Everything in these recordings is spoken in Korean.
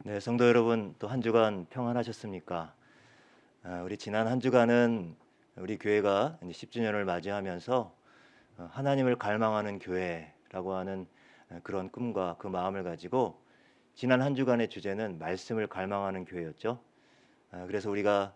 네, 성도 여러분, 또 한 주간 평안하셨습니까? 우리 지난 한 주간은 우리 교회가 이제 10주년을 맞이하면서 하나님을 갈망하는 교회라고 하는 그런 꿈과 그 마음을 가지고 지난 한 주간의 주제는 말씀을 갈망하는 교회였죠. 그래서 우리가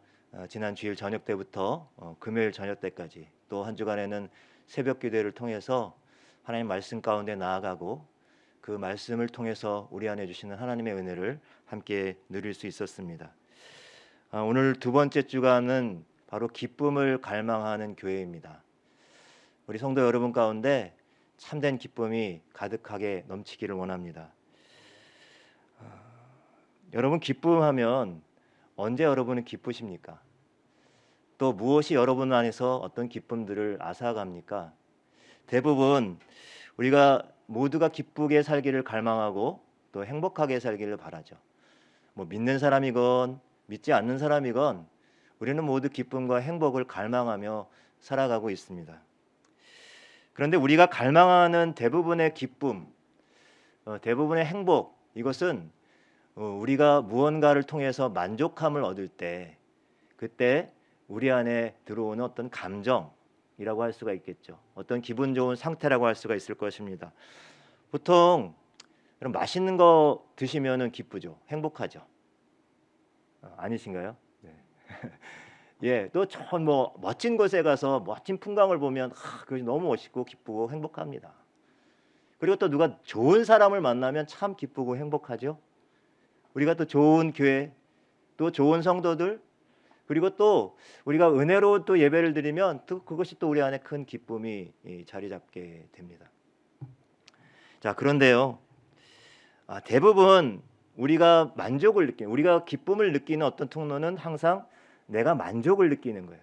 지난 주일 저녁 때부터 금요일 저녁 때까지 또 한 주간에는 새벽 기도를 통해서 하나님 말씀 가운데 나아가고 그 말씀을 통해서 우리 안에 주시는 하나님의 은혜를 함께 누릴 수 있었습니다. 오늘 두 번째 주간은 바로 기쁨을 갈망하는 교회입니다. 우리 성도 여러분 가운데 참된 기쁨이 가득하게 넘치기를 원합니다. 여러분 기쁨하면 언제 여러분은 기쁘십니까? 또 무엇이 여러분 안에서 어떤 기쁨들을 앗아갑니까? 대부분 우리가 모두가 기쁘게 살기를 갈망하고 또 행복하게 살기를 바라죠. 믿는 사람이건 믿지 않는 사람이건 우리는 모두 기쁨과 행복을 갈망하며 살아가고 있습니다. 그런데 우리가 갈망하는 대부분의 기쁨, 대부분의 행복, 이것은 우리가 무언가를 통해서 만족함을 얻을 때 그때 우리 안에 들어오는 어떤 감정이라고 할 수가 있겠죠. 어떤 기분 좋은 상태라고 할 수가 있을 것입니다. 보통 그럼 맛있는 거 드시면은 기쁘죠. 행복하죠. 아니신가요? 네. 예, 또 전 멋진 곳에 가서 멋진 풍광을 보면 그것이 너무 멋있고 기쁘고 행복합니다. 그리고 또 누가 좋은 사람을 만나면 참 기쁘고 행복하죠. 우리가 또 좋은 교회, 또 좋은 성도들, 그리고 또 우리가 은혜로 또 예배를 드리면 또 그것이 또 우리 안에 큰 기쁨이 자리 잡게 됩니다. 자, 그런데요. 대부분 우리가 만족을 느끼는, 우리가 기쁨을 느끼는 어떤 통로는 항상 내가 만족을 느끼는 거예요.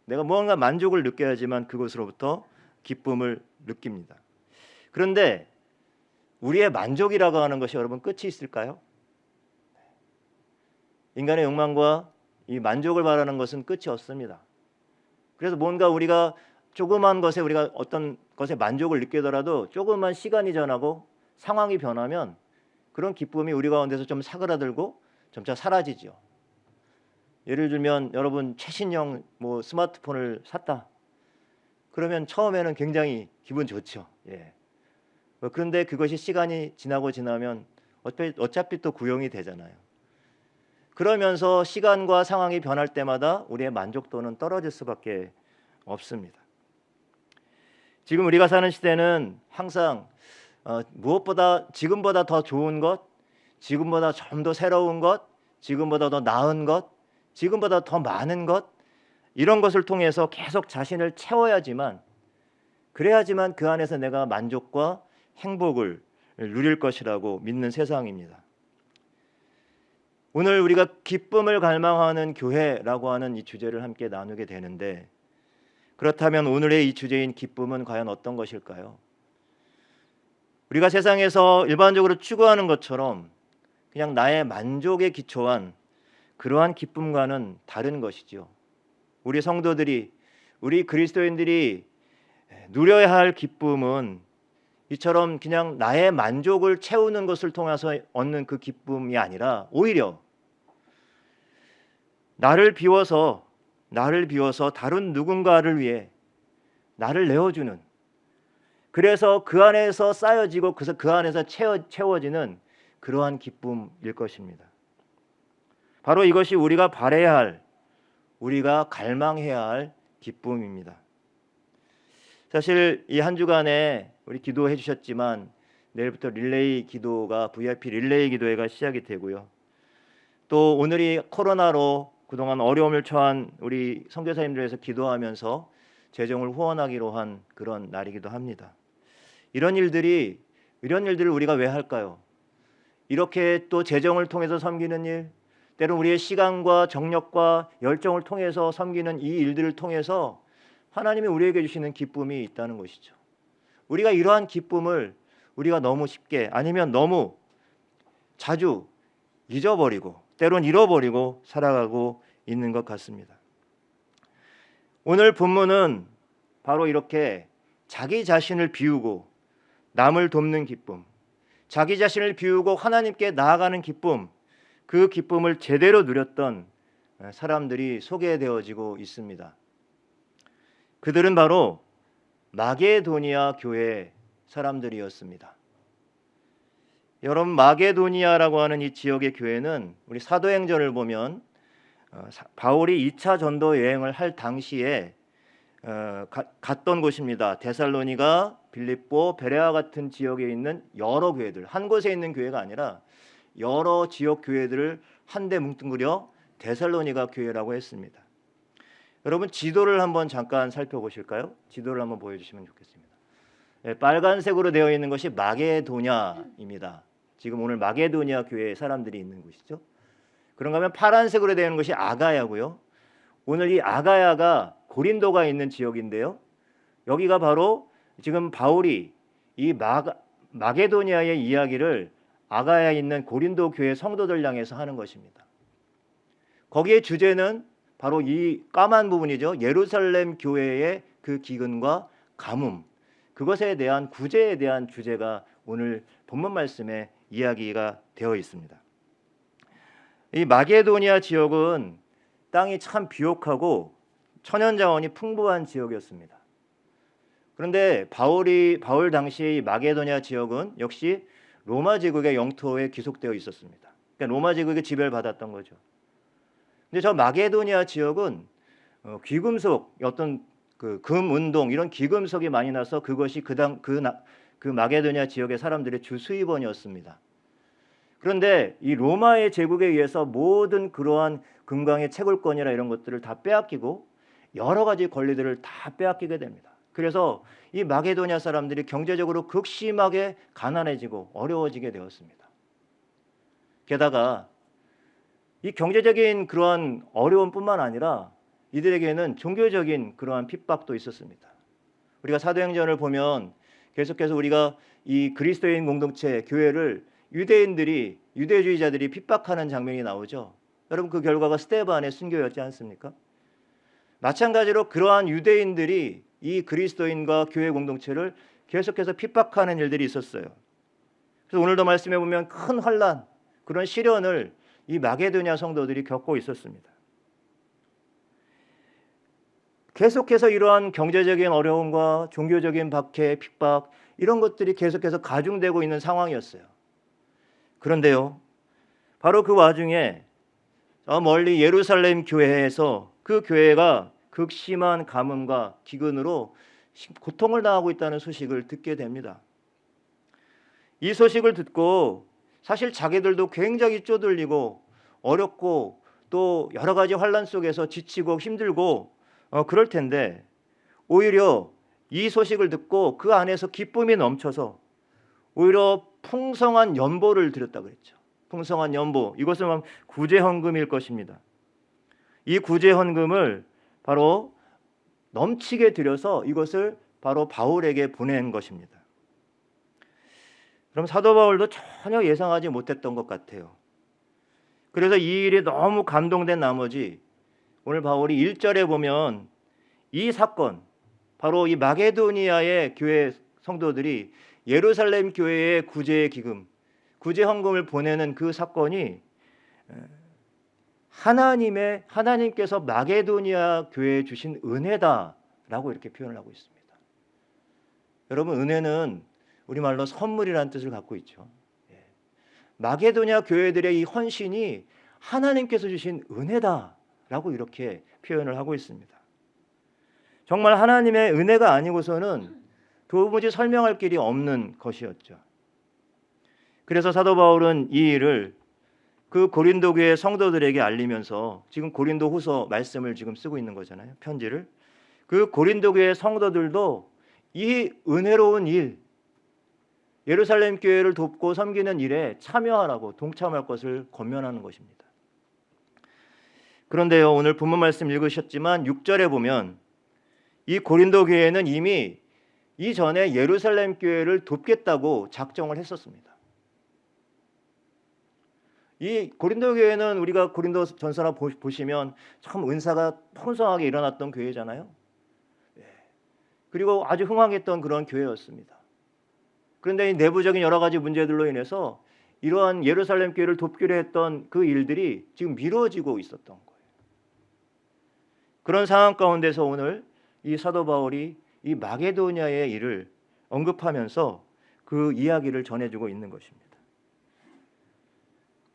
내가 무언가 만족을 느껴야지만 그것으로부터 기쁨을 느낍니다. 그런데 우리의 만족이라고 하는 것이 여러분 끝이 있을까요? 인간의 욕망과 이 만족을 바라는 것은 끝이 없습니다. 그래서 뭔가 우리가 조그만 것에 우리가 어떤 것에 만족을 느끼더라도 조금만 시간이 지나고 상황이 변하면 그런 기쁨이 우리 가운데서 좀 사그라들고 점차 사라지죠. 예를 들면 여러분 최신형 스마트폰을 샀다. 그러면 처음에는 굉장히 기분 좋죠. 예. 그런데 그것이 시간이 지나면 어차피 또 구형이 되잖아요. 그러면서 시간과 상황이 변할 때마다 우리의 만족도는 떨어질 수밖에 없습니다. 지금 우리가 사는 시대는 항상 무엇보다 지금보다 더 좋은 것, 지금보다 좀 더 새로운 것, 지금보다 더 나은 것, 지금보다 더 많은 것, 이런 것을 통해서 계속 자신을 채워야지만, 그래야지만 그 안에서 내가 만족과 행복을 누릴 것이라고 믿는 세상입니다. 오늘 우리가 기쁨을 갈망하는 교회라고 하는 이 주제를 함께 나누게 되는데, 그렇다면 오늘의 이 주제인 기쁨은 과연 어떤 것일까요? 우리가 세상에서 일반적으로 추구하는 것처럼 그냥 나의 만족에 기초한 그러한 기쁨과는 다른 것이죠. 우리 성도들이, 우리 그리스도인들이 누려야 할 기쁨은 이처럼 그냥 나의 만족을 채우는 것을 통해서 얻는 그 기쁨이 아니라 오히려 나를 비워서 다른 누군가를 위해 나를 내어주는, 그래서 그 안에서 쌓여지고 그 안에서 채워지는 그러한 기쁨일 것입니다. 바로 이것이 우리가 바라야 할, 우리가 갈망해야 할 기쁨입니다. 사실 이 한 주간에 우리 기도해 주셨지만 내일부터 릴레이 기도가 VIP 릴레이 기도회가 시작이 되고요. 또 오늘이 코로나로 그동안 어려움을 처한 우리 선교사님들 위해서 기도하면서 재정을 후원하기로 한 그런 날이기도 합니다. 이런 일들을 우리가 왜 할까요? 이렇게 또 재정을 통해서 섬기는 일, 때론 우리의 시간과 정력과 열정을 통해서 섬기는 이 일들을 통해서 하나님이 우리에게 주시는 기쁨이 있다는 것이죠. 우리가 이러한 기쁨을 우리가 너무 쉽게, 아니면 너무 자주 잊어버리고 때론 잃어버리고 살아가고 있는 것 같습니다. 오늘 본문은 바로 이렇게 자기 자신을 비우고 남을 돕는 기쁨, 자기 자신을 비우고 하나님께 나아가는 기쁨, 그 기쁨을 제대로 누렸던 사람들이 소개되어지고 있습니다. 그들은 바로 마게도니아 교회 사람들이었습니다. 여러분, 마게도니아라고 하는 이 지역의 교회는 우리 사도행전을 보면 바울이 2차 전도 여행을 할 당시에 갔던 곳입니다. 데살로니가, 빌립보, 베레아 같은 지역에 있는 여러 교회들, 한 곳에 있는 교회가 아니라 여러 지역 교회들을 한데 뭉뚱그려 데살로니가 교회라고 했습니다. 여러분, 지도를 한번 잠깐 살펴보실까요? 지도를 한번 보여주시면 좋겠습니다. 빨간색으로 되어 있는 것이 마게도냐입니다. 지금 오늘 마게도니아 교회에 사람들이 있는 곳이죠. 그런가 하면 파란색으로 되어 있는 것이 아가야고요. 오늘 이 아가야가 고린도가 있는 지역인데요. 여기가 바로 지금 바울이 이 마게도니아의 이야기를 아가야에 있는 고린도 교회 성도들 향해서 하는 것입니다. 거기에 주제는 바로 이 까만 부분이죠. 예루살렘 교회의 그 기근과 가뭄, 그것에 대한 구제에 대한 주제가 오늘 본문 말씀에 이야기가 되어 있습니다. 이 마게도니아 지역은 땅이 참 비옥하고 천연 자원이 풍부한 지역이었습니다. 그런데 바울 당시 이 마게도니아 지역은 역시 로마 제국의 영토에 기속되어 있었습니다. 그러니까 로마 제국의 지배를 받았던 거죠. 근데 저 마게도니아 지역은 귀금속, 어떤 금 운동, 이런 귀금속이 많이 나서 그것이 그 마게도니아 지역의 사람들의 주 수입원이었습니다. 그런데 이 로마의 제국에 의해서 모든 그러한 금광의 채굴권이나 이런 것들을 다 빼앗기고 여러 가지 권리들을 다 빼앗기게 됩니다. 그래서 이 마게도니아 사람들이 경제적으로 극심하게 가난해지고 어려워지게 되었습니다. 게다가 이 경제적인 그러한 어려움뿐만 아니라 이들에게는 종교적인 그러한 핍박도 있었습니다. 우리가 사도행전을 보면 계속해서 우리가 이 그리스도인 공동체 교회를 유대주의자들이 핍박하는 장면이 나오죠. 여러분, 그 결과가 스데반의 순교였지 않습니까? 마찬가지로 그러한 유대인들이 이 그리스도인과 교회 공동체를 계속해서 핍박하는 일들이 있었어요. 그래서 오늘도 말씀해 보면 큰 환난, 그런 시련을 이 마게도니아 성도들이 겪고 있었습니다. 계속해서 이러한 경제적인 어려움과 종교적인 박해, 핍박, 이런 것들이 계속해서 가중되고 있는 상황이었어요. 그런데요, 바로 그 와중에 저 멀리 예루살렘 교회에서 그 교회가 극심한 가뭄과 기근으로 고통을 당하고 있다는 소식을 듣게 됩니다. 이 소식을 듣고 사실 자기들도 굉장히 쪼들리고 어렵고 또 여러 가지 환난 속에서 지치고 힘들고 그럴 텐데, 오히려 이 소식을 듣고 그 안에서 기쁨이 넘쳐서 오히려 풍성한 연보를 드렸다 그랬죠. 풍성한 연보, 이것은 구제헌금일 것입니다. 이 구제헌금을 바로 넘치게 드려서 이것을 바로 바울에게 보낸 것입니다. 그럼 사도 바울도 전혀 예상하지 못했던 것 같아요. 그래서 이 일에 너무 감동된 나머지 오늘 바울이 1절에 보면 이 사건, 바로 이 마게도니아의 교회 성도들이 예루살렘 교회의 구제헌금을 보내는 그 사건이 하나님께서 마게도니아 교회에 주신 은혜다라고 이렇게 표현을 하고 있습니다. 여러분, 은혜는 우리말로 선물이라는 뜻을 갖고 있죠. 마게도니아 교회들의 이 헌신이 하나님께서 주신 은혜다라고 이렇게 표현을 하고 있습니다. 정말 하나님의 은혜가 아니고서는 도무지 설명할 길이 없는 것이었죠. 그래서 사도 바울은 이 일을 그 고린도 교회 성도들에게 알리면서, 지금 고린도 후서 말씀을 지금 쓰고 있는 거잖아요, 편지를. 그 고린도 교회 성도들도 이 은혜로운 일, 예루살렘 교회를 돕고 섬기는 일에 참여하라고, 동참할 것을 권면하는 것입니다. 그런데요, 오늘 본문 말씀 읽으셨지만 6절에 보면 이 고린도 교회는 이미 이전에 예루살렘 교회를 돕겠다고 작정을 했었습니다. 이 고린도 교회는 우리가 고린도 전서나 보시면 참 은사가 풍성하게 일어났던 교회잖아요. 그리고 아주 흥왕했던 그런 교회였습니다. 그런데 이 내부적인 여러 가지 문제들로 인해서 이러한 예루살렘 교회를 돕기로 했던 그 일들이 지금 미뤄지고 있었던 거예요. 그런 상황 가운데서 오늘 이 사도 바울이 이 마게도냐의 일을 언급하면서 그 이야기를 전해주고 있는 것입니다.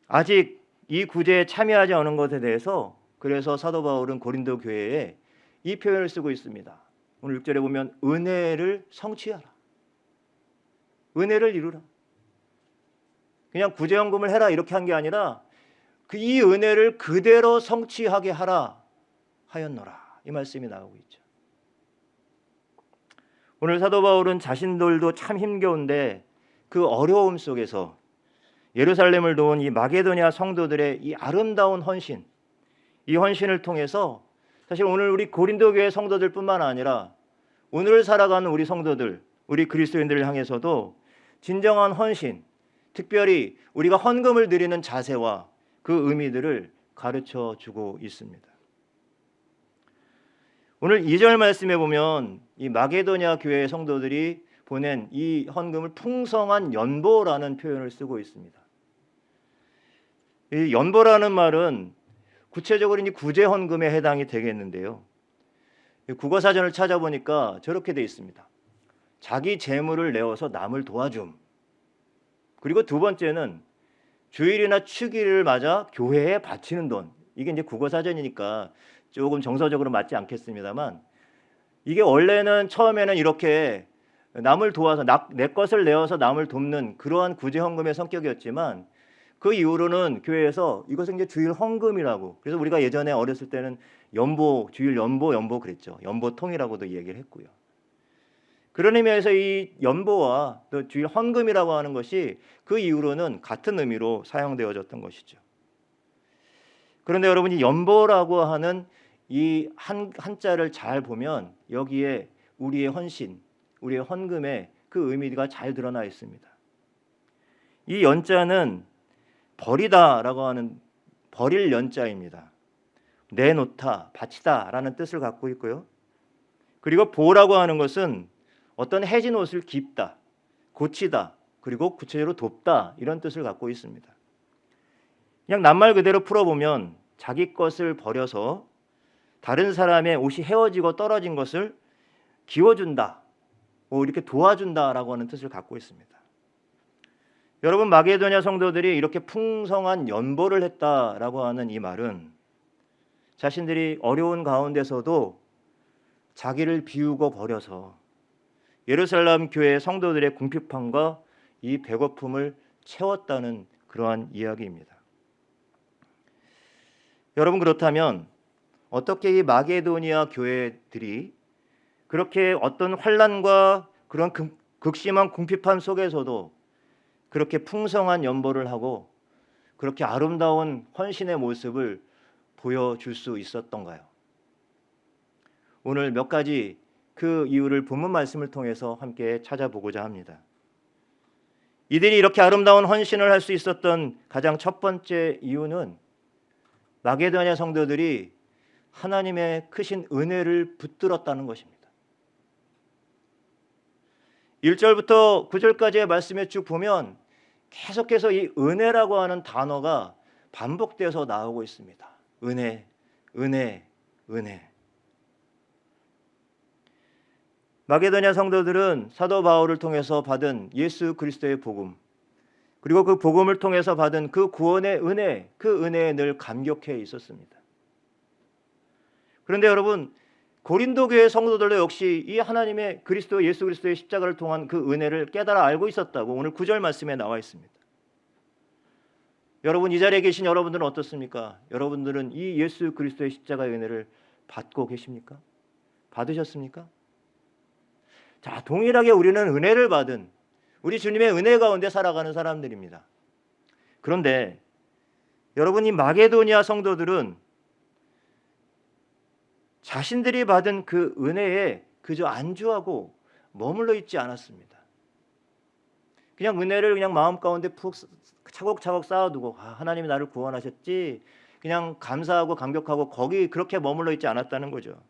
아직 이 구제에 참여하지 않은 것에 대해서 그래서 사도 바울은 고린도 교회에 이 표현을 쓰고 있습니다. 오늘 6절에 보면 은혜를 성취하라. 은혜를 이루라. 그냥 구제연금을 해라 이렇게 한 게 아니라 이 은혜를 그대로 성취하게 하라 하였노라. 이 말씀이 나오고 있죠. 오늘 사도 바울은 자신들도 참 힘겨운데 그 어려움 속에서 예루살렘을 도운 이 마게도냐 성도들의 이 아름다운 헌신, 이 헌신을 통해서 사실 오늘 우리 고린도 교회 성도들뿐만 아니라 오늘 살아가는 우리 성도들, 우리 그리스도인들을 향해서도 진정한 헌신, 특별히 우리가 헌금을 드리는 자세와 그 의미들을 가르쳐 주고 있습니다. 오늘 2절 말씀에 보면 이 마게도냐 교회 성도들이 보낸 이 헌금을 풍성한 연보라는 표현을 쓰고 있습니다. 이 연보라는 말은 구체적으로 이 구제 헌금에 해당이 되겠는데요. 국어사전을 찾아보니까 저렇게 돼 있습니다. 자기 재물을 내어서 남을 도와줌. 그리고 두 번째는 주일이나 축일을 맞아 교회에 바치는 돈. 이게 이제 국어사전이니까 조금 정서적으로 맞지 않겠습니다만 이게 원래는 처음에는 이렇게 남을 도와서 내 것을 내어서 남을 돕는 그러한 구제 헌금의 성격이었지만 그 이후로는 교회에서 이것은 이제 주일 헌금이라고, 그래서 우리가 예전에 어렸을 때는 연보, 주일 연보 그랬죠. 연보통이라고도 얘기를 했고요. 그런 의미에서 이 연보와 또 주일 헌금이라고 하는 것이 그 이후로는 같은 의미로 사용되어졌던 것이죠. 그런데 여러분, 이 연보라고 하는 이 한자를 잘 보면 여기에 우리의 헌신, 우리의 헌금의 그 의미가 잘 드러나 있습니다. 이 연자는 버리다라고 하는 버릴 연자입니다. 내놓다, 바치다라는 뜻을 갖고 있고요. 그리고 보라고 하는 것은 어떤 해진 옷을 깁다, 고치다, 그리고 구체적으로 돕다 이런 뜻을 갖고 있습니다. 그냥 낱말 그대로 풀어보면 자기 것을 버려서 다른 사람의 옷이 헤어지고 떨어진 것을 기워준다, 이렇게 도와준다라고 하는 뜻을 갖고 있습니다. 여러분, 마게도냐 성도들이 이렇게 풍성한 연보를 했다라고 하는 이 말은 자신들이 어려운 가운데서도 자기를 비우고 버려서 예루살렘 교회 성도들의 궁핍함과 이 배고픔을 채웠다는 그러한 이야기입니다. 여러분, 그렇다면 어떻게 이 마게도니아 교회들이 그렇게 어떤 환난과 그런 극심한 궁핍함 속에서도 그렇게 풍성한 연보를 하고 그렇게 아름다운 헌신의 모습을 보여줄 수 있었던가요? 오늘 몇 가지 그 이유를 본문 말씀을 통해서 함께 찾아보고자 합니다. 이들이 이렇게 아름다운 헌신을 할 수 있었던 가장 첫 번째 이유는 마게도냐 성도들이 하나님의 크신 은혜를 붙들었다는 것입니다. 1절부터 9절까지의 말씀에 쭉 보면 계속해서 이 은혜라고 하는 단어가 반복돼서 나오고 있습니다. 은혜, 은혜, 은혜. 마게도냐 성도들은 사도 바울을 통해서 받은 예수 그리스도의 복음, 그리고 그 복음을 통해서 받은 그 구원의 은혜, 그 은혜에 늘 감격해 있었습니다. 그런데 여러분, 고린도 교회 성도들도 역시 이 하나님의 그리스도, 예수 그리스도의 십자가를 통한 그 은혜를 깨달아 알고 있었다고 오늘 9절 말씀에 나와 있습니다. 여러분, 이 자리에 계신 여러분들은 어떻습니까? 여러분들은 이 예수 그리스도의 십자가의 은혜를 받고 계십니까? 받으셨습니까? 자, 동일하게 우리는 은혜를 받은, 우리 주님의 은혜 가운데 살아가는 사람들입니다. 그런데 여러분, 이 마게도니아 성도들은 자신들이 받은 그 은혜에 그저 안주하고 머물러 있지 않았습니다. 그냥 은혜를 그냥 마음 가운데 푹 차곡차곡 쌓아두고, 하나님이 나를 구원하셨지, 그냥 감사하고 감격하고 거기 그렇게 머물러 있지 않았다는 거죠.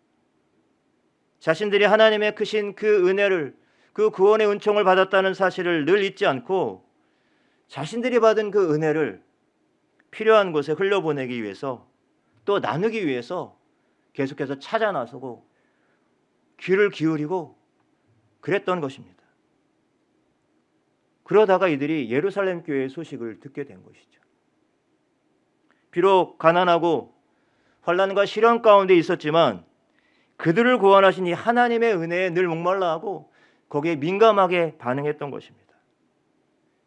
자신들이 하나님의 크신 그 은혜를, 그 구원의 은총을 받았다는 사실을 늘 잊지 않고 자신들이 받은 그 은혜를 필요한 곳에 흘려보내기 위해서 또 나누기 위해서 계속해서 찾아 나서고 귀를 기울이고 그랬던 것입니다. 그러다가 이들이 예루살렘 교회의 소식을 듣게 된 것이죠. 비록 가난하고 환난과 시련 가운데 있었지만 그들을 구원하신 이 하나님의 은혜에 늘 목말라하고 거기에 민감하게 반응했던 것입니다.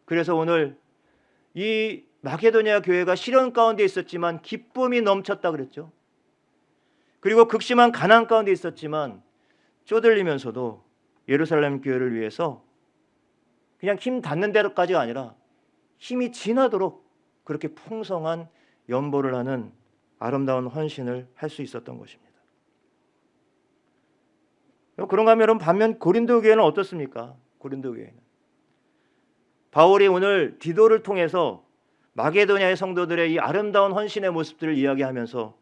그래서 오늘 이 마게도냐 교회가 시련 가운데 있었지만 기쁨이 넘쳤다 그랬죠. 그리고 극심한 가난 가운데 있었지만 쪼들리면서도 예루살렘 교회를 위해서 그냥 힘 닿는 대로까지가 아니라 힘이 지나도록 그렇게 풍성한 연보를 하는 아름다운 헌신을 할 수 있었던 것입니다. 그런가 하면 여러분, 반면 고린도 교회는 어떻습니까? 고린도 교회는 바울이 오늘 디도를 통해서 마게도냐의 성도들의 이 아름다운 헌신의 모습들을 이야기하면서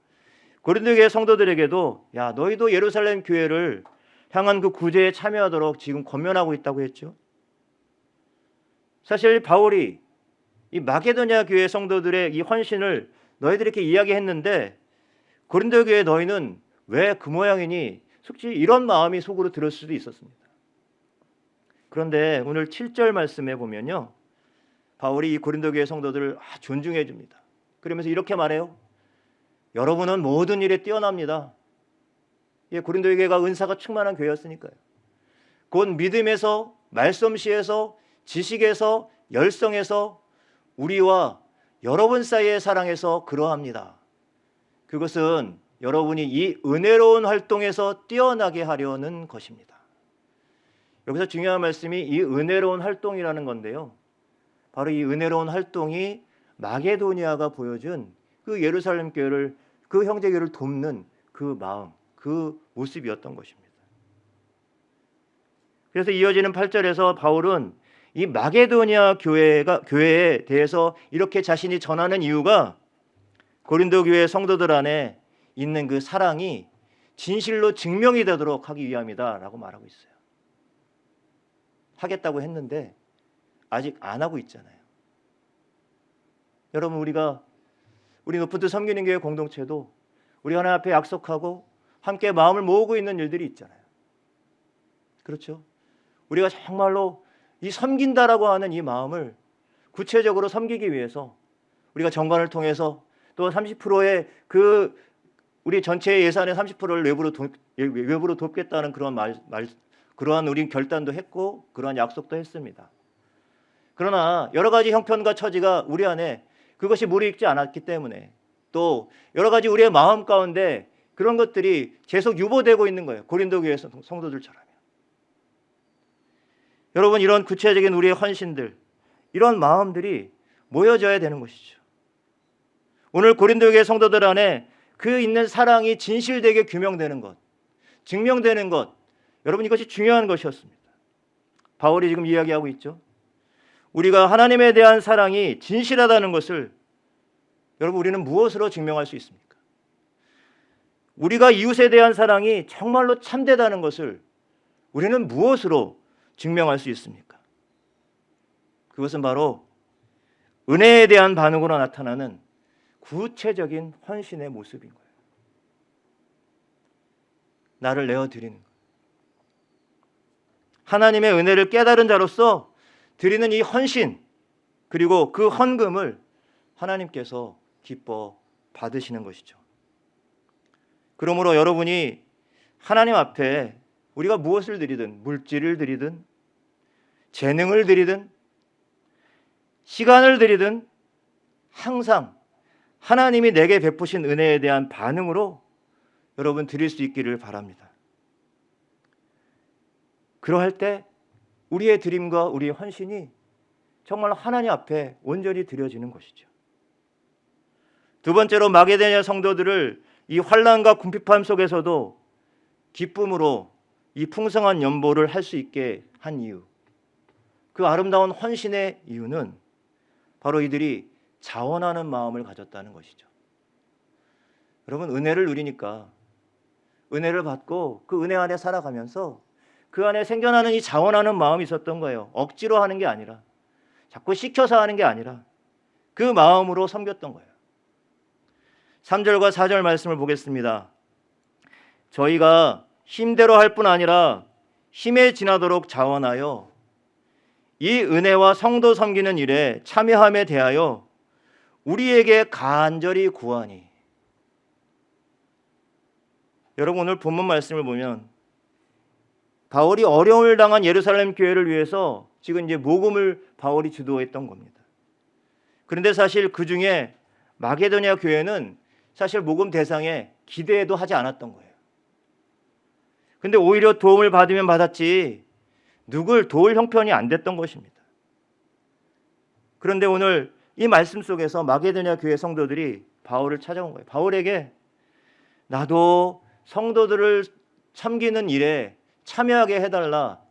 고린도 교회 성도들에게도 야, 너희도 예루살렘 교회를 향한 그 구제에 참여하도록 지금 권면하고 있다고 했죠. 사실 바울이 이 마게도냐 교회 성도들의 이 헌신을 너희들이 이렇게 이야기했는데 고린도 교회 너희는 왜 그 모양이니? 솔직히 이런 마음이 속으로 들을 수도 있었습니다. 그런데 오늘 7절 말씀에 보면요, 바울이 이 고린도 교회 성도들을 존중해 줍니다. 그러면서 이렇게 말해요. 여러분은 모든 일에 뛰어납니다. 예, 고린도 교회가 은사가 충만한 교회였으니까요. 곧 믿음에서, 말솜씨에서, 지식에서, 열성에서 우리와 여러분 사이의 사랑에서 그러합니다. 그것은 여러분이 이 은혜로운 활동에서 뛰어나게 하려는 것입니다. 여기서 중요한 말씀이 이 은혜로운 활동이라는 건데요, 바로 이 은혜로운 활동이 마게도니아가 보여준 그 예루살렘 교회를, 그 형제교회를 돕는 그 마음, 그 모습이었던 것입니다. 그래서 이어지는 8절에서 바울은 이 마게도니아 교회에 대해서 이렇게 자신이 전하는 이유가 고린도 교회 성도들 안에 있는 그 사랑이 진실로 증명이 되도록 하기 위함이다라고 말하고 있어요. 하겠다고 했는데 아직 안 하고 있잖아요. 여러분, 우리 높은 뜻 섬기는 교회 공동체도 우리 하나님 앞에 약속하고 함께 마음을 모으고 있는 일들이 있잖아요. 그렇죠? 우리가 정말로 이 섬긴다라고 하는 이 마음을 구체적으로 섬기기 위해서 우리가 정관을 통해서 또 30%의 그 우리 전체 예산의 30%를 외부로 돕겠다는 그러한 우리 결단도 했고 그러한 약속도 했습니다. 그러나 여러 가지 형편과 처지가 우리 안에 그것이 무르익지 않았기 때문에 또 여러 가지 우리의 마음 가운데 그런 것들이 계속 유보되고 있는 거예요. 고린도 교회 성도들처럼. 여러분, 이런 구체적인 우리의 헌신들, 이런 마음들이 모여져야 되는 것이죠. 오늘 고린도 교회 성도들 안에 그 있는 사랑이 진실되게 규명되는 것, 증명되는 것, 여러분, 이것이 중요한 것이었습니다. 바울이 지금 이야기하고 있죠. 우리가 하나님에 대한 사랑이 진실하다는 것을 여러분, 우리는 무엇으로 증명할 수 있습니까? 우리가 이웃에 대한 사랑이 정말로 참되다는 것을 우리는 무엇으로 증명할 수 있습니까? 그것은 바로 은혜에 대한 반응으로 나타나는 구체적인 헌신의 모습인 거예요. 나를 내어드리는 거예요. 하나님의 은혜를 깨달은 자로서 드리는 이 헌신, 그리고 그 헌금을 하나님께서 기뻐 받으시는 것이죠. 그러므로 여러분이 하나님 앞에 우리가 무엇을 드리든, 물질을 드리든, 재능을 드리든, 시간을 드리든 항상 하나님이 내게 베푸신 은혜에 대한 반응으로 여러분 드릴 수 있기를 바랍니다. 그러할 때 우리의 드림과 우리의 헌신이 정말 하나님 앞에 온전히 드려지는 것이죠. 두 번째로 마게도냐 성도들을 이 환난과 궁핍함 속에서도 기쁨으로 이 풍성한 연보를 할 수 있게 한 이유, 그 아름다운 헌신의 이유는 바로 이들이 자원하는 마음을 가졌다는 것이죠. 여러분, 은혜를 누리니까 은혜를 받고 그 은혜 안에 살아가면서 그 안에 생겨나는 이 자원하는 마음이 있었던 거예요. 억지로 하는 게 아니라 자꾸 시켜서 하는 게 아니라 그 마음으로 섬겼던 거예요. 3절과 4절 말씀을 보겠습니다. 저희가 힘대로 할 뿐 아니라 힘에 지나도록 자원하여 이 은혜와 성도 섬기는 일에 참여함에 대하여 우리에게 간절히 구하니. 여러분, 오늘 본문 말씀을 보면 바울이 어려움을 당한 예루살렘 교회를 위해서 지금 이제 모금을 바울이 주도했던 겁니다. 그런데 사실 그 중에 마게도냐 교회는 사실 모금 대상에 기대도 하지 않았던 거예요. 근데 오히려 도움을 받으면 받았지 누굴 도울 형편이 안 됐던 것입니다. 그런데 오늘 이 말씀 속에서 마게도냐 교회 성도들이 바울을 찾아온 거예요. 바울에게 나도 성도들을 섬기는 일에 참여하게 해달라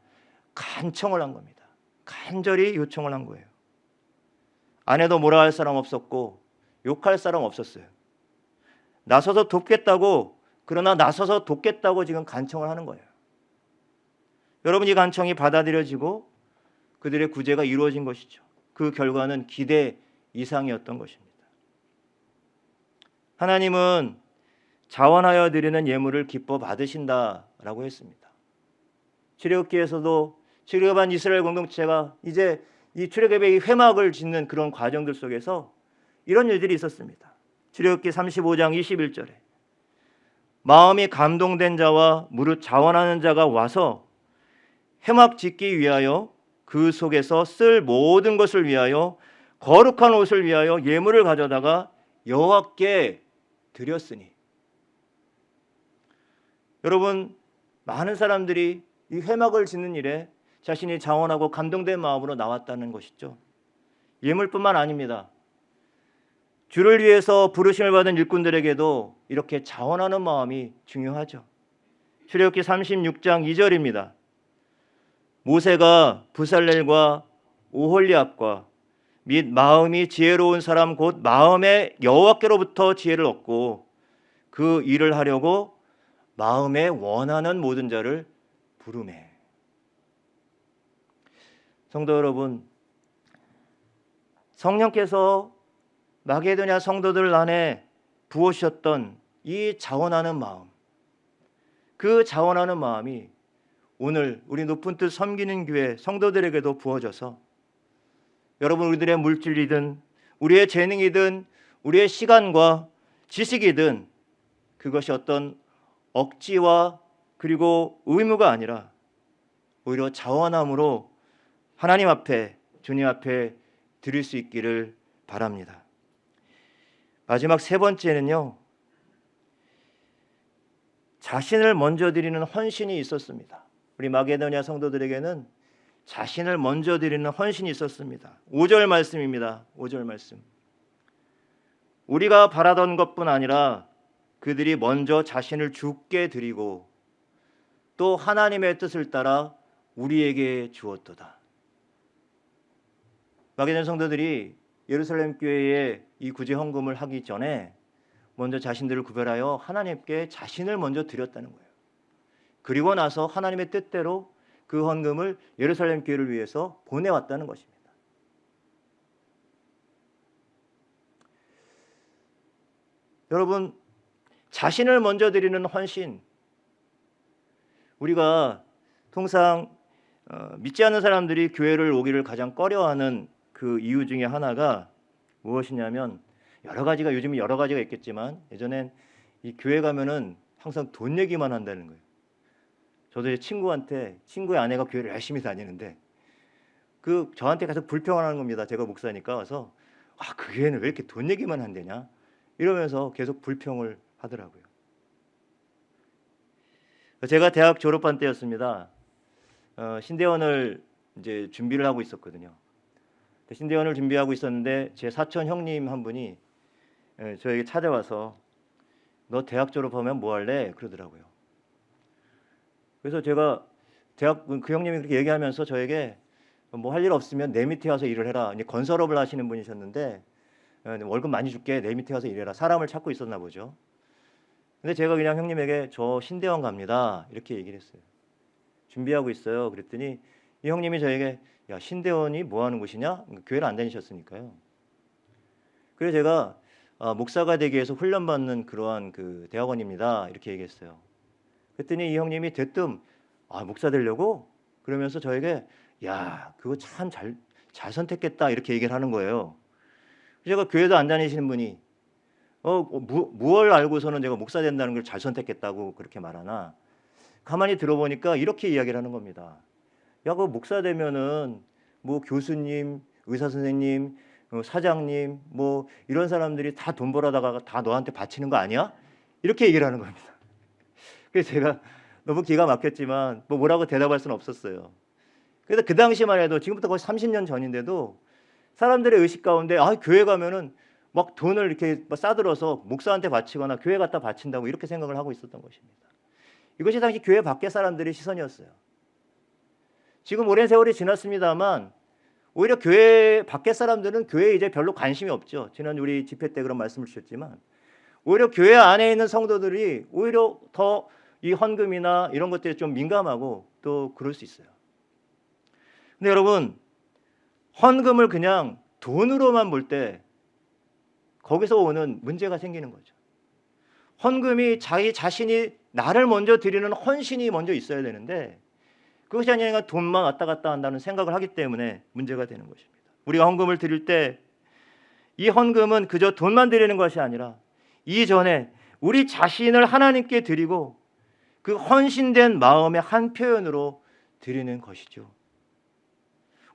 간청을 한 겁니다. 간절히 요청을 한 거예요. 아내도 뭐라 할 사람 없었고 욕할 사람 없었어요. 나서서 돕겠다고, 그러나 나서서 돕겠다고 지금 간청을 하는 거예요. 여러분, 이 간청이 받아들여지고 그들의 구제가 이루어진 것이죠. 그 결과는 기대 이상이었던 것입니다. 하나님은 자원하여 드리는 예물을 기뻐 받으신다라고 했습니다. 출애굽기에서도 출애굽한 이스라엘 공동체가 이제 이 출애굽의 회막을 짓는 그런 과정들 속에서 이런 일들이 있었습니다. 출애굽기 35장 21절에 마음이 감동된 자와 무릇 자원하는 자가 와서 회막 짓기 위하여 그 속에서 쓸 모든 것을 위하여 거룩한 옷을 위하여 예물을 가져다가 여호와께 드렸으니. 여러분, 많은 사람들이 이 회막을 짓는 일에 자신이 자원하고 감동된 마음으로 나왔다는 것이죠. 예물뿐만 아닙니다. 주를 위해서 부르심을 받은 일꾼들에게도 이렇게 자원하는 마음이 중요하죠. 출애굽기 36장 2절입니다. 모세가 부살렐과 오홀리압과 및 마음이 지혜로운 사람 곧 마음에 여호와께로부터 지혜를 얻고 그 일을 하려고 마음에 원하는 모든 자를 부르매. 성도 여러분, 성령께서 마게도냐 성도들 안에 부으셨던 이 자원하는 마음, 그 자원하는 마음이 오늘 우리 높은 뜻 섬기는 교회 성도들에게도 부어져서 여러분, 우리들의 물질이든 우리의 재능이든 우리의 시간과 지식이든 그것이 어떤 억지와 그리고 의무가 아니라 오히려 자원함으로 하나님 앞에, 주님 앞에 드릴 수 있기를 바랍니다. 마지막 세 번째는요, 자신을 먼저 드리는 헌신이 있었습니다. 우리 마게도냐 성도들에게는 자신을 먼저 드리는 헌신이 있었습니다. 5절 말씀입니다. 5절 말씀. 우리가 바라던 것뿐 아니라 그들이 먼저 자신을 주께 드리고 또 하나님의 뜻을 따라 우리에게 주었도다. 마게도냐 성도들이 예루살렘 교회에 이 구제 헌금을 하기 전에 먼저 자신들을 구별하여 하나님께 자신을 먼저 드렸다는 거예요. 그리고 나서 하나님의 뜻대로 그 헌금을 예루살렘 교회를 위해서 보내왔다는 것입니다. 여러분, 자신을 먼저 드리는 헌신, 우리가 통상 믿지 않는 사람들이 교회를 오기를 가장 꺼려하는 그 이유 중에 하나가 무엇이냐면, 여러 가지가, 요즘은 여러 가지가 있겠지만 예전엔 이 교회 가면은 항상 돈 얘기만 한다는 거예요. 저도 제 친구의 아내가 교회를 열심히 다니는데 그 저한테 가서 불평하는 겁니다. 제가 목사니까 와서 그 교회는 왜 이렇게 돈 얘기만 한대냐 이러면서 계속 불평을 하더라고요. 제가 대학 졸업한 때였습니다. 신대원을 이제 준비를 하고 있었거든요. 신대원을 준비하고 있었는데 제 사촌 형님 한 분이 저에게 찾아와서 너 대학 졸업하면 뭐 할래? 그러더라고요. 그래서 제가 그 형님이 그렇게 얘기하면서 저에게 뭐 할 일 없으면 내 밑에 와서 일을 해라. 건설업을 하시는 분이셨는데 월급 많이 줄게. 내 밑에 와서 일해라. 사람을 찾고 있었나 보죠. 근데 제가 그냥 형님에게 저 신대원 갑니다. 이렇게 얘기를 했어요. 준비하고 있어요. 그랬더니 이 형님이 저에게 야, 신대원이 뭐 하는 곳이냐? 교회를 안 다니셨으니까요. 그래서 제가 목사가 되기 위해서 훈련받는 그러한 그 대학원입니다. 이렇게 얘기했어요. 그랬더니 이 형님이 대뜸 목사 되려고? 그러면서 저에게 야, 그거 참 잘 선택했다 이렇게 얘기를 하는 거예요. 제가 교회도 안 다니시는 분이 무얼 알고서는 제가 목사 된다는 걸 잘 선택했다고 그렇게 말하나, 가만히 들어보니까 이렇게 이야기를 하는 겁니다. 야, 그 목사 되면은 뭐 교수님, 의사 선생님, 사장님 뭐 이런 사람들이 다 돈 벌어다가 다 너한테 바치는 거 아니야? 이렇게 얘기를 하는 겁니다. 그래서 제가 너무 기가 막혔지만 뭐라고 대답할 수는 없었어요. 그래서 그 당시만 해도, 지금부터 거의 30년 전인데도 사람들의 의식 가운데 교회 가면은 막 돈을 이렇게 싸들어서 목사한테 바치거나 교회 갖다 바친다고 이렇게 생각을 하고 있었던 것입니다. 이것이 당시 교회 밖의 사람들의 시선이었어요. 지금 오랜 세월이 지났습니다만 오히려 교회 밖의 사람들은 교회에 이제 별로 관심이 없죠. 지난 우리 집회 때 그런 말씀을 주셨지만 오히려 교회 안에 있는 성도들이 오히려 더 이 헌금이나 이런 것들에 좀 민감하고 또 그럴 수 있어요. 근데 여러분, 헌금을 그냥 돈으로만 볼 때 거기서 오는 문제가 생기는 거죠. 헌금이 자기 자신이 나를 먼저 드리는 헌신이 먼저 있어야 되는데 그것이 아니라 돈만 왔다 갔다 한다는 생각을 하기 때문에 문제가 되는 것입니다. 우리가 헌금을 드릴 때 이 헌금은 그저 돈만 드리는 것이 아니라 이전에 우리 자신을 하나님께 드리고 그 헌신된 마음의 한 표현으로 드리는 것이죠.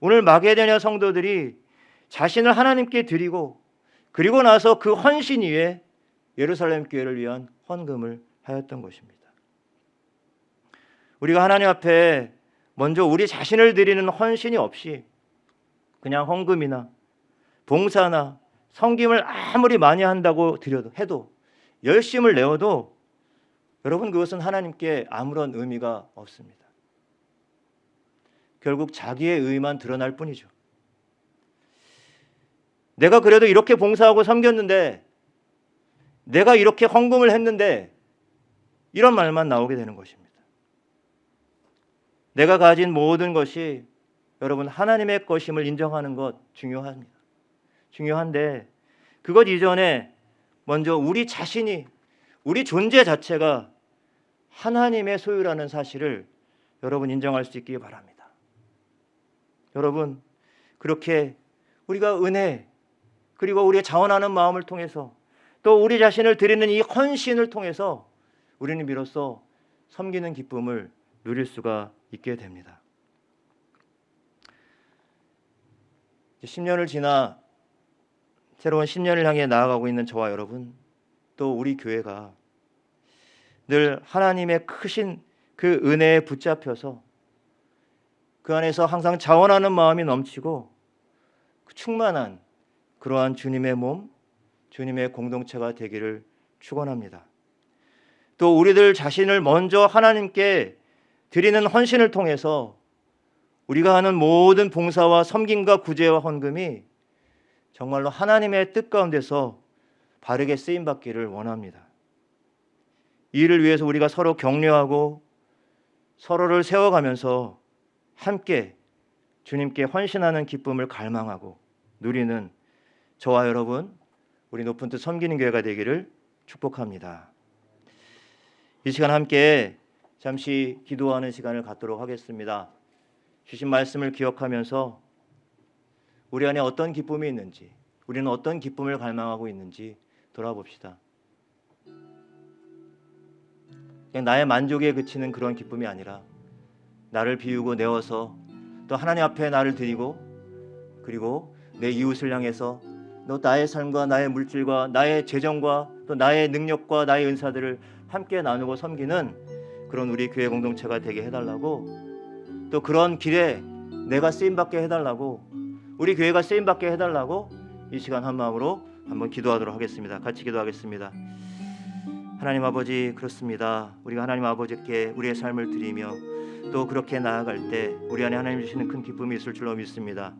오늘 마게도냐 성도들이 자신을 하나님께 드리고 그리고 나서 그 헌신 위에 예루살렘 교회를 위한 헌금을 하였던 것입니다. 우리가 하나님 앞에 먼저 우리 자신을 드리는 헌신이 없이 그냥 헌금이나 봉사나 섬김을 아무리 많이 한다고 해도 열심을 내어도 여러분, 그것은 하나님께 아무런 의미가 없습니다. 결국 자기의 의만 드러날 뿐이죠. 내가 그래도 이렇게 봉사하고 섬겼는데, 내가 이렇게 헌금을 했는데, 이런 말만 나오게 되는 것입니다. 내가 가진 모든 것이 여러분 하나님의 것임을 인정하는 것 중요합니다. 중요한데 그것 이전에 먼저 우리 자신이, 우리 존재 자체가 하나님의 소유라는 사실을 여러분 인정할 수 있기를 바랍니다. 여러분, 그렇게 우리가 은혜 그리고 우리의 자원하는 마음을 통해서 또 우리 자신을 드리는 이 헌신을 통해서 우리는 비로소 섬기는 기쁨을 누릴 수가 있게 됩니다. 10년을 지나 새로운 10년을 향해 나아가고 있는 저와 여러분, 또 우리 교회가 늘 하나님의 크신 그 은혜에 붙잡혀서 그 안에서 항상 자원하는 마음이 넘치고 충만한 그러한 주님의 몸, 주님의 공동체가 되기를 축원합니다. 또 우리들 자신을 먼저 하나님께 드리는 헌신을 통해서 우리가 하는 모든 봉사와 섬김과 구제와 헌금이 정말로 하나님의 뜻 가운데서 바르게 쓰임받기를 원합니다. 이를 위해서 우리가 서로 격려하고 서로를 세워가면서 함께 주님께 헌신하는 기쁨을 갈망하고 누리는 저와 여러분, 우리 높은 뜻 섬기는 교회가 되기를 축복합니다. 이 시간 함께 잠시 기도하는 시간을 갖도록 하겠습니다. 주신 말씀을 기억하면서 우리 안에 어떤 기쁨이 있는지, 우리는 어떤 기쁨을 갈망하고 있는지 돌아봅시다. 그냥 나의 만족에 그치는 그런 기쁨이 아니라 나를 비우고 내어서 또 하나님 앞에 나를 드리고 그리고 내 이웃을 향해서 또 나의 삶과 나의 물질과 나의 재정과 또 나의 능력과 나의 은사들을 함께 나누고 섬기는 그런 우리 교회 공동체가 되게 해달라고, 또 그런 길에 내가 쓰임받게 해달라고, 우리 교회가 쓰임받게 해달라고 이 시간 한 마음으로 한번 기도하도록 하겠습니다. 같이 기도하겠습니다. 하나님 아버지, 그렇습니다. 우리가 하나님 아버지께 우리의 삶을 드리며 또 그렇게 나아갈 때 우리 안에 하나님 주시는 큰 기쁨이 있을 줄로 믿습니다.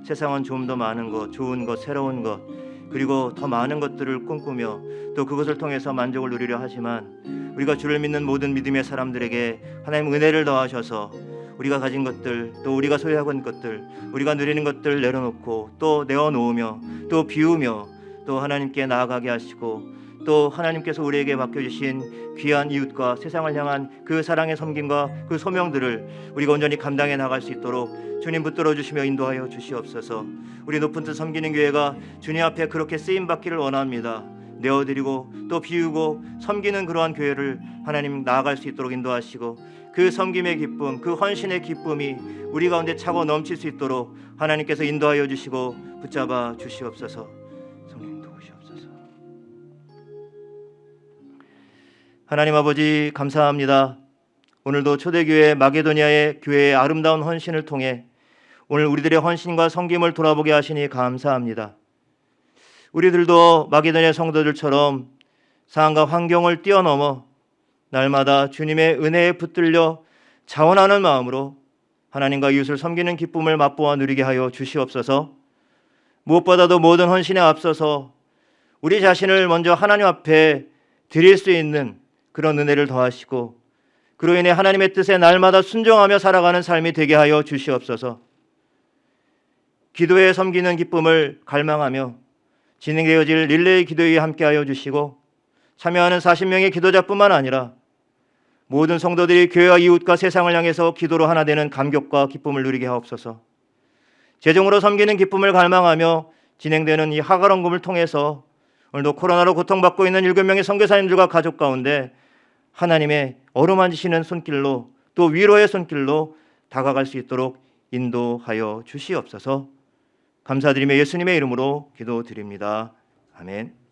세상은 좀 더 많은 것, 좋은 것, 새로운 것, 그리고 더 많은 것들을 꿈꾸며 또 그것을 통해서 만족을 누리려 하지만 우리가 주를 믿는 모든 믿음의 사람들에게 하나님 은혜를 더하셔서 우리가 가진 것들, 또 우리가 소유하고 있는 것들, 우리가 누리는 것들 내려놓고 또 내어놓으며 또 비우며 또 하나님께 나아가게 하시고, 또 하나님께서 우리에게 맡겨주신 귀한 이웃과 세상을 향한 그 사랑의 섬김과 그 소명들을 우리가 온전히 감당해 나갈 수 있도록 주님 붙들어 주시며 인도하여 주시옵소서. 우리 높은 뜻 섬기는 교회가 주님 앞에 그렇게 쓰임 받기를 원합니다. 내어드리고 또 비우고 섬기는 그러한 교회를 하나님 나아갈 수 있도록 인도하시고, 그 섬김의 기쁨, 그 헌신의 기쁨이 우리 가운데 차고 넘칠 수 있도록 하나님께서 인도하여 주시고 붙잡아 주시옵소서. 성령 도우시옵소서. 하나님 아버지 감사합니다. 오늘도 초대교회 마게도니아의 교회의 아름다운 헌신을 통해 오늘 우리들의 헌신과 섬김을 돌아보게 하시니 감사합니다. 우리들도 마게도니아 성도들처럼 상황과 환경을 뛰어넘어 날마다 주님의 은혜에 붙들려 자원하는 마음으로 하나님과 이웃을 섬기는 기쁨을 맛보아 누리게 하여 주시옵소서. 무엇보다도 모든 헌신에 앞서서 우리 자신을 먼저 하나님 앞에 드릴 수 있는 그런 은혜를 더하시고, 그로 인해 하나님의 뜻에 날마다 순종하며 살아가는 삶이 되게 하여 주시옵소서. 기도에 섬기는 기쁨을 갈망하며 진행되어질 릴레이 기도에 함께하여 주시고, 참여하는 40명의 기도자뿐만 아니라 모든 성도들이 교회와 이웃과 세상을 향해서 기도로 하나 되는 감격과 기쁨을 누리게 하옵소서. 재정으로 섬기는 기쁨을 갈망하며 진행되는 이 하가런금을 통해서 오늘도 코로나로 고통받고 있는 7명의 선교사님들과 가족 가운데 하나님의 어루만지시는 손길로, 또 위로의 손길로 다가갈 수 있도록 인도하여 주시옵소서. 감사드리며 예수님의 이름으로 기도드립니다. 아멘.